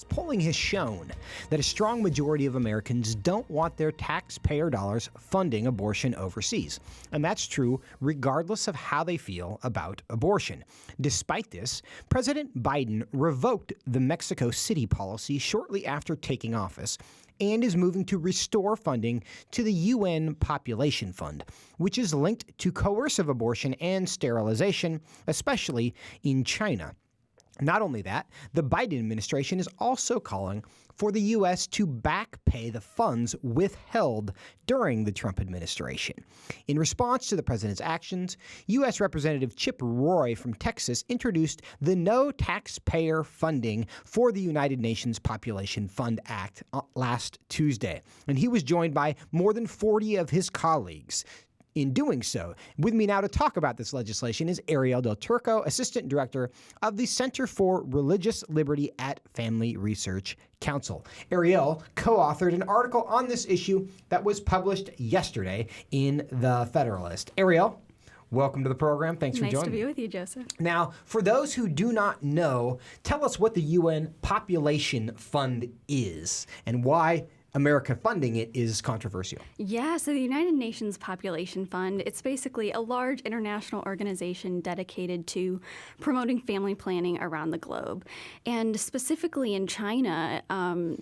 Polling has shown that a strong majority of Americans don't want their taxpayer dollars funding abortion overseas. And that's true regardless of how they feel about abortion. Despite this, President Biden revoked the Mexico City policy shortly after taking office and is moving to restore funding to the UN Population Fund, which is linked to coercive abortion and sterilization, especially in China. Not only that, the Biden administration is also calling for the U.S. to back pay the funds withheld during the Trump administration. In response to the president's actions, U.S. Representative Chip Roy from Texas introduced the No Taxpayer Funding for the United Nations Population Fund Act last Tuesday, and he was joined by more than 40 of his colleagues. In doing so, with me now to talk about this legislation is Arielle Del Turco, Assistant Director of the Center for Religious Liberty at Family Research Council. Arielle co-authored an article on this issue that was published yesterday in The Federalist. Arielle, welcome to the program. Thanks for joining. Nice to be with you, Joseph. Now, for those who do not know, tell us what the UN Population Fund is and why America funding it is controversial. Yeah, so the United Nations Population Fund, it's basically a large international organization dedicated to promoting family planning around the globe. And specifically in China,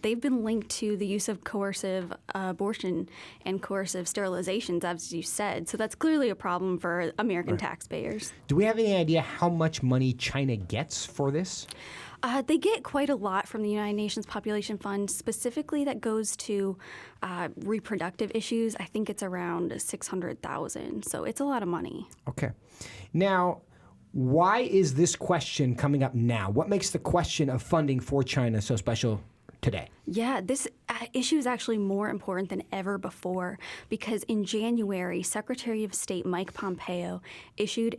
they've been linked to the use of coercive abortion and coercive sterilizations, as you said. So that's clearly a problem for American taxpayers. Do we have any idea how much money China gets for this? They get quite a lot from the United Nations Population Fund, specifically that goes to reproductive issues. I think it's around $600,000, so it's a lot of money. Okay. Now, why is this question coming up now? What makes the question of funding for China so special today? Yeah, this issue is actually more important than ever before because in January, Secretary of State Mike Pompeo issued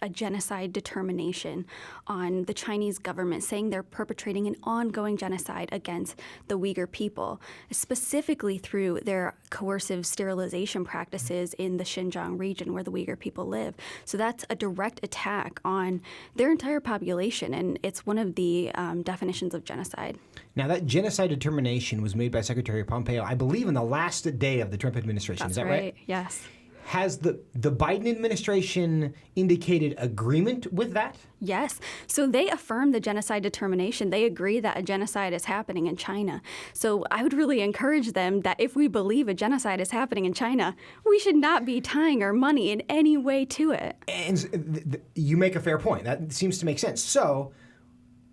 a genocide determination on the Chinese government, saying they're perpetrating an ongoing genocide against the Uyghur people, specifically through their coercive sterilization practices in the Xinjiang region where the Uyghur people live. So that's a direct attack on their entire population, and it's one of the definitions of genocide. Now, that genocide determination was made by Secretary Pompeo, I believe, in the last day of the Trump administration. Is that right? Yes. Has the Biden administration indicated agreement with that? Yes. So they affirmed the genocide determination. They agree that a genocide is happening in China. So I would really encourage them that if we believe a genocide is happening in China, we should not be tying our money in any way to it. And you make a fair point. That seems to make sense. So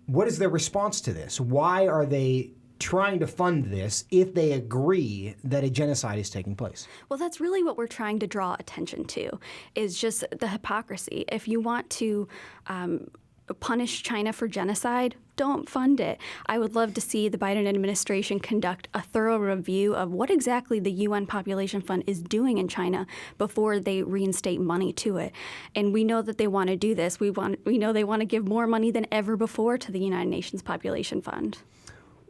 what is their response to this? Why are they trying to fund this if they agree that a genocide is taking place? Well, that's really what we're trying to draw attention to, is just the hypocrisy. If you want to punish China for genocide, don't fund it. I would love to see the Biden administration conduct a thorough review of what exactly the UN Population Fund is doing in China before they reinstate money to it. And we know that they want to do this. We know they want to give more money than ever before to the United Nations Population Fund.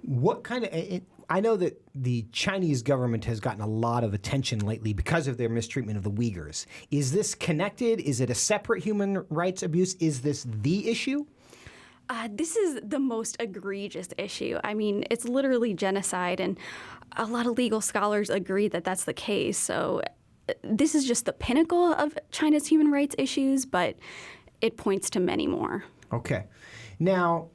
What kind of I know that the Chinese government has gotten a lot of attention lately because of their mistreatment of the Uyghurs. Is this connected? Is it a separate human rights abuse? Is this the issue? This is the most egregious issue. I mean, it's literally genocide, and a lot of legal scholars agree that that's the case. So this is just the pinnacle of China's human rights issues, but it points to many more. Okay. Now,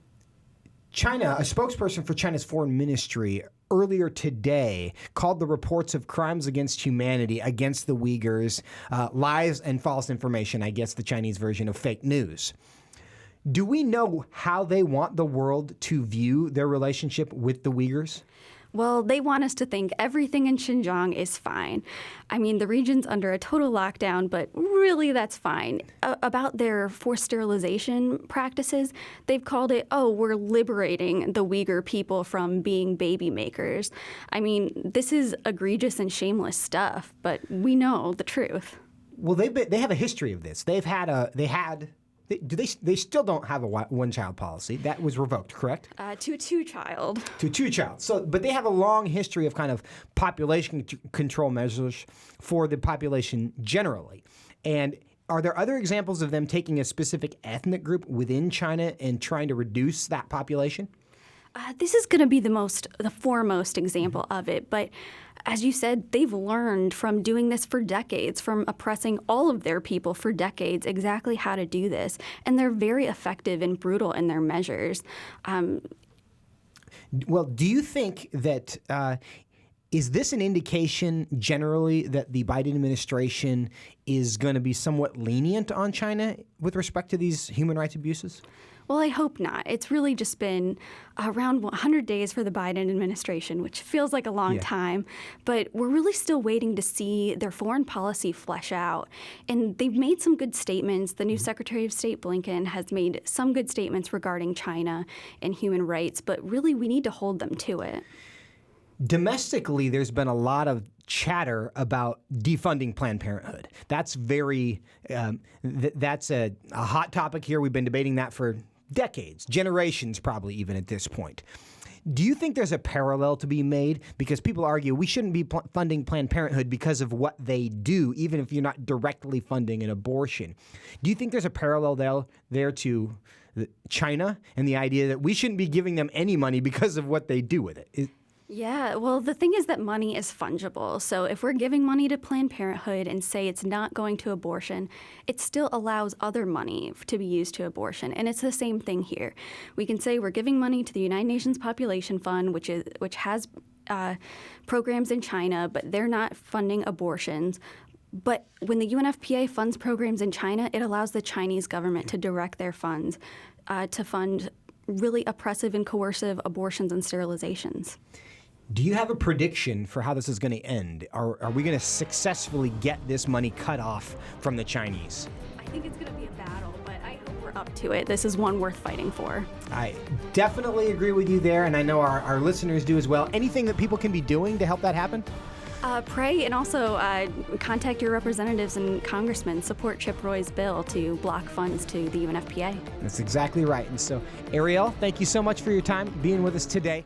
China, a spokesperson for China's foreign ministry earlier today called the reports of crimes against humanity against the Uyghurs lies and false information, I guess the Chinese version of fake news. Do we know how they want the world to view their relationship with the Uyghurs? Well, they want us to think everything in Xinjiang is fine. I mean, the region's under a total lockdown, but really that's fine. About their forced sterilization practices, they've called it, we're liberating the Uyghur people from being baby makers. I mean, this is egregious and shameless stuff, but we know the truth. Well, they have a history of this. They still don't have a one-child policy. That was revoked, correct? To a two-child. To two-child. So, but they have a long history of kind of population control measures for the population generally. And are there other examples of them taking a specific ethnic group within China and trying to reduce that population? This is going to be the foremost example of it. But as you said, they've learned from doing this for decades, from oppressing all of their people for decades, exactly how to do this. And they're very effective and brutal in their measures. Well, do you think that is this an indication generally that the Biden administration is going to be somewhat lenient on China with respect to these human rights abuses? Well, I hope not. It's really just been around 100 days for the Biden administration, which feels like a long time. But we're really still waiting to see their foreign policy flesh out. And they've made some good statements. The new Secretary of State Blinken has made some good statements regarding China and human rights. But really, we need to hold them to it. Domestically, there's been a lot of chatter about defunding Planned Parenthood. That's that's a hot topic here. We've been debating that for decades, generations probably even at this point. Do you think there's a parallel to be made? Because people argue we shouldn't be funding Planned Parenthood because of what they do, even if you're not directly funding an abortion. Do you think there's a parallel there to China and the idea that we shouldn't be giving them any money because of what they do with it? Yeah, well, the thing is that money is fungible. So if we're giving money to Planned Parenthood and say it's not going to abortion, it still allows other money to be used to abortion. And it's the same thing here. We can say we're giving money to the United Nations Population Fund, which has programs in China, but they're not funding abortions. But when the UNFPA funds programs in China, it allows the Chinese government to direct their funds to fund really oppressive and coercive abortions and sterilizations. Do you have a prediction for how this is going to end? Are we going to successfully get this money cut off from the Chinese? I think it's going to be a battle, but I hope we're up to it. This is one worth fighting for. I definitely agree with you there, and I know our listeners do as well. Anything that people can be doing to help that happen? Pray and also contact your representatives and congressmen. Support Chip Roy's bill to block funds to the UNFPA. That's exactly right. And so, Arielle, thank you so much for your time being with us today.